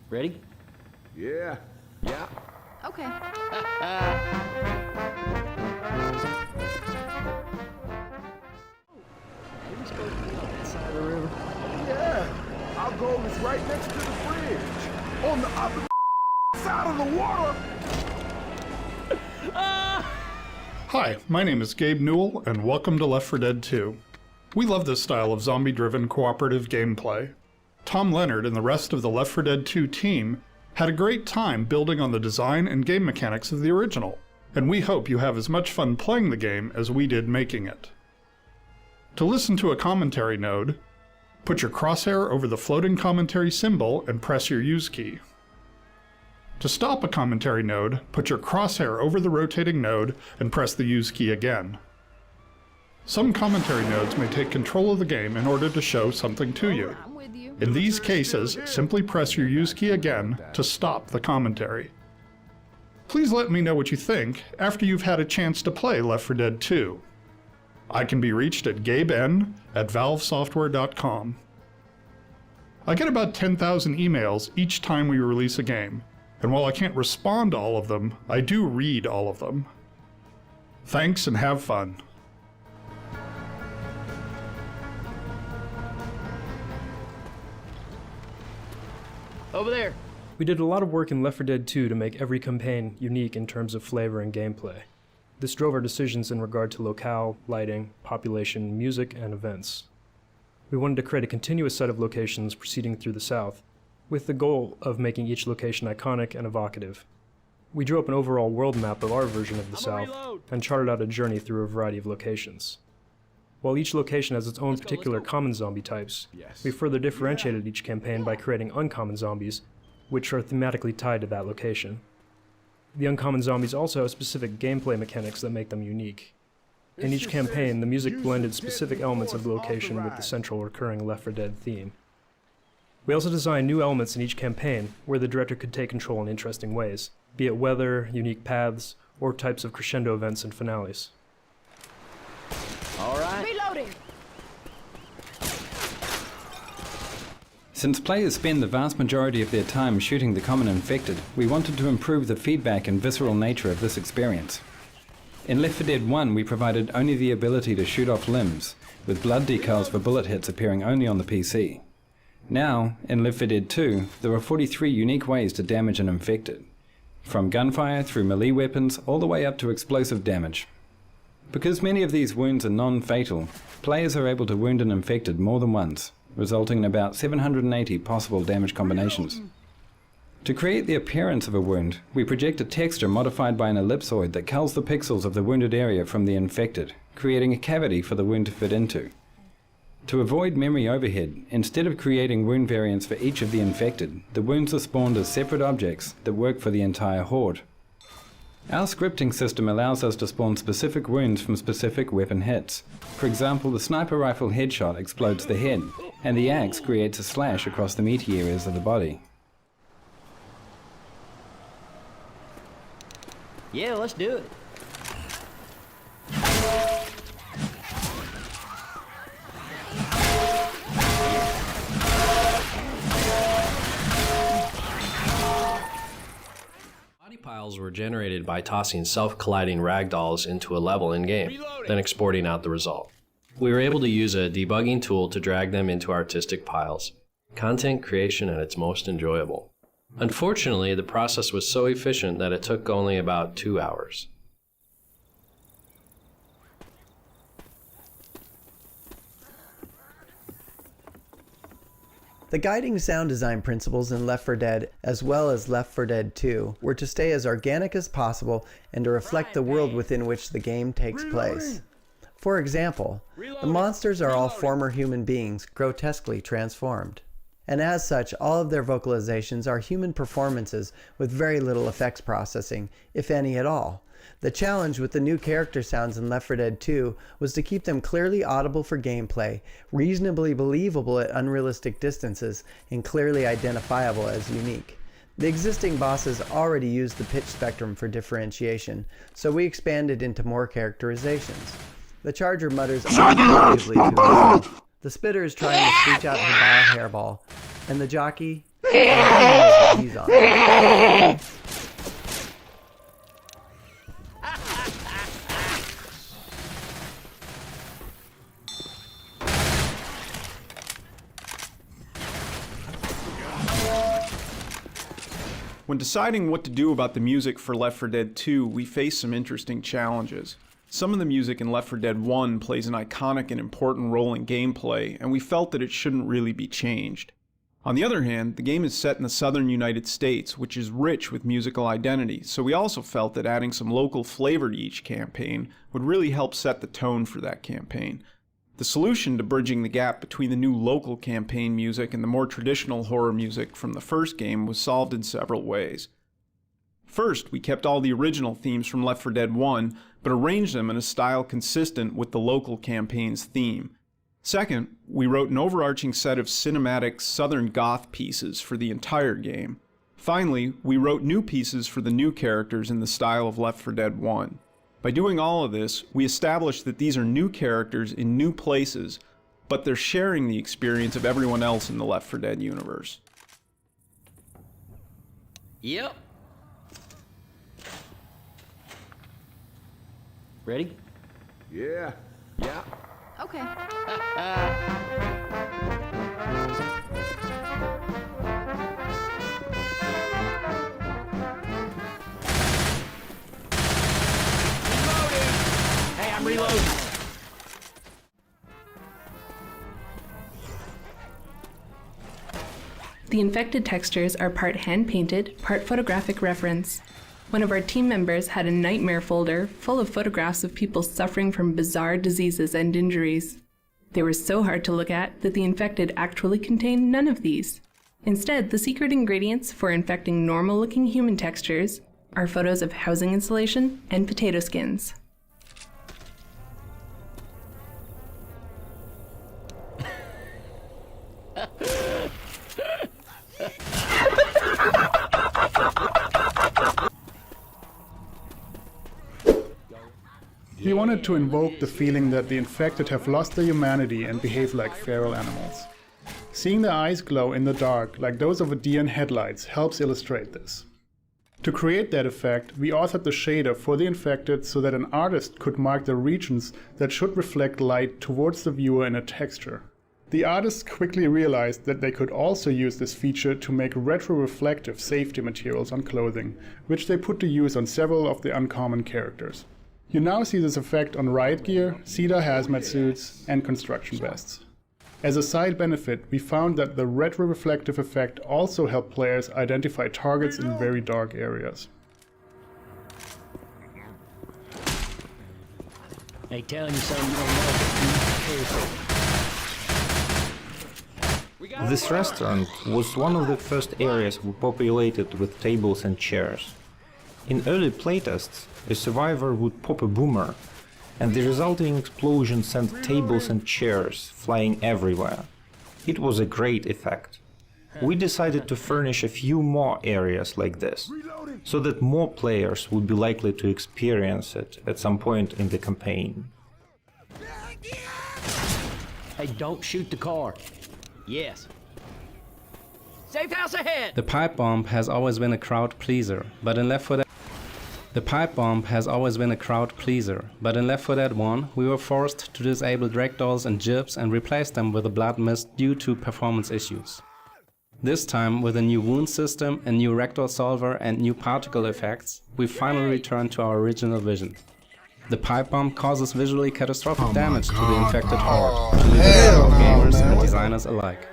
Ready? Yeah. Yeah. Okay. Yeah. Our goal is right next to the bridge. On the opposite side of the water. Hi, my name is Gabe Newell, and welcome to Left 4 Dead 2. We love this style of zombie-driven cooperative gameplay. Tom Leonard and the rest of the Left 4 Dead 2 team had a great time building on the design and game mechanics of the original, and we hope you have as much fun playing the game as we did making it. To listen to a commentary node, put your crosshair over the floating commentary symbol and press your use key. To stop a commentary node, put your crosshair over the rotating node and press the use key again. Some commentary nodes may take control of the game in order to show something to you. I'm with you. In these cases, simply press your use key again to stop the commentary. Please let me know what you think after you've had a chance to play Left 4 Dead 2. I can be reached at gaben@valvesoftware.com. I get about 10,000 emails each time we release a game, and while I can't respond to all of them, I do read all of them. Thanks and have fun. Over there. We did a lot of work in Left 4 Dead 2 to make every campaign unique in terms of flavor and gameplay. This drove our decisions in regard to locale, lighting, population, music, and events. We wanted to create a continuous set of locations proceeding through the South, with the goal of making each location iconic and evocative. We drew up an overall world map of our version of the South, and charted out a journey through a variety of locations. While each location has its own particular common zombie types, we further differentiated each campaign by creating uncommon zombies, which are thematically tied to that location. The uncommon zombies also have specific gameplay mechanics that make them unique. In each campaign, the music blended specific elements of the location with the central recurring Left 4 Dead theme. We also designed new elements in each campaign where the director could take control in interesting ways, be it weather, unique paths, or types of crescendo events and finales. All right. Reloading. Since players spend the vast majority of their time shooting the common infected, we wanted to improve the feedback and visceral nature of this experience. In Left 4 Dead 1 we provided only the ability to shoot off limbs, with blood decals for bullet hits appearing only on the PC. Now, in Left 4 Dead 2, there are 43 unique ways to damage an infected, from gunfire through melee weapons all the way up to explosive damage. Because many of these wounds are non-fatal, players are able to wound an infected more than once, resulting in about 780 possible damage combinations. To create the appearance of a wound, we project a texture modified by an ellipsoid that culls the pixels of the wounded area from the infected, creating a cavity for the wound to fit into. To avoid memory overhead, instead of creating wound variants for each of the infected, the wounds are spawned as separate objects that work for the entire horde. Our scripting system allows us to spawn specific wounds from specific weapon hits. For example, the sniper rifle headshot explodes the head, and the axe creates a slash across the meaty areas of the body. Yeah, let's do it. Body piles were generated by tossing self-colliding ragdolls into a level in-game, then exporting out the result. We were able to use a debugging tool to drag them into artistic piles. Content creation at its most enjoyable. Unfortunately, the process was so efficient that it took only about 2 hours. The guiding sound design principles in Left 4 Dead, as well as Left 4 Dead 2, were to stay as organic as possible and to reflect the world within which the game takes place. For example, the monsters are all former human beings, grotesquely transformed. And as such, all of their vocalizations are human performances with very little effects processing, if any at all. The challenge with the new character sounds in Left 4 Dead 2 was to keep them clearly audible for gameplay, reasonably believable at unrealistic distances, and clearly identifiable as unique. The existing bosses already used the pitch spectrum for differentiation, so we expanded into more characterizations. The charger mutters arguably to himself. The spitter is trying to screech out her bio hairball, and the jockey He's on it. When deciding what to do about the music for Left 4 Dead 2, we faced some interesting challenges. Some of the music in Left 4 Dead 1 plays an iconic and important role in gameplay, and we felt that it shouldn't really be changed. On the other hand, the game is set in the southern United States, which is rich with musical identity, so we also felt that adding some local flavor to each campaign would really help set the tone for that campaign. The solution to bridging the gap between the new local campaign music and the more traditional horror music from the first game was solved in several ways. First, we kept all the original themes from Left 4 Dead 1, but arranged them in a style consistent with the local campaign's theme. Second, we wrote an overarching set of cinematic Southern Goth pieces for the entire game. Finally, we wrote new pieces for the new characters in the style of Left 4 Dead 1. By doing all of this, we established that these are new characters in new places, but they're sharing the experience of everyone else in the Left 4 Dead universe. Yep. Ready? Yeah. Yeah. Okay. Hey, I'm reloading. The infected textures are part hand-painted, part photographic reference. One of our team members had a nightmare folder full of photographs of people suffering from bizarre diseases and injuries. They were so hard to look at that the infected actually contained none of these. Instead, the secret ingredients for infecting normal-looking human textures are photos of housing insulation and potato skins. We wanted to invoke the feeling that the infected have lost their humanity and behave like feral animals. Seeing their eyes glow in the dark like those of a deer in headlights helps illustrate this. To create that effect, we authored the shader for the infected so that an artist could mark the regions that should reflect light towards the viewer in a texture. The artists quickly realized that they could also use this feature to make retro-reflective safety materials on clothing, which they put to use on several of the uncommon characters. You now see this effect on riot gear, CEDA hazmat suits, and construction vests. As a side benefit, we found that the retro-reflective effect also helped players identify targets in very dark areas. Hey, telling you something. This restaurant was one of the first areas we populated with tables and chairs. In early playtests, a survivor would pop a boomer, and the resulting explosion sent tables and chairs flying everywhere. It was a great effect. We decided to furnish a few more areas like this, so that more players would be likely to experience it at some point in the campaign. Hey, don't shoot the car. Yes. Safe house ahead! The pipe bomb has always been a crowd pleaser, but in Left 4 Dead The pipe bomb has always been a crowd pleaser, but in Left 4 Dead 1 we were forced to disable ragdolls and jibs and replace them with a blood mist due to performance issues. This time, with a new wound system, a new ragdoll solver and new particle effects, we finally returned to our original vision. The pipe bomb causes visually catastrophic damage to the infected horde, to the gamers and designers alike.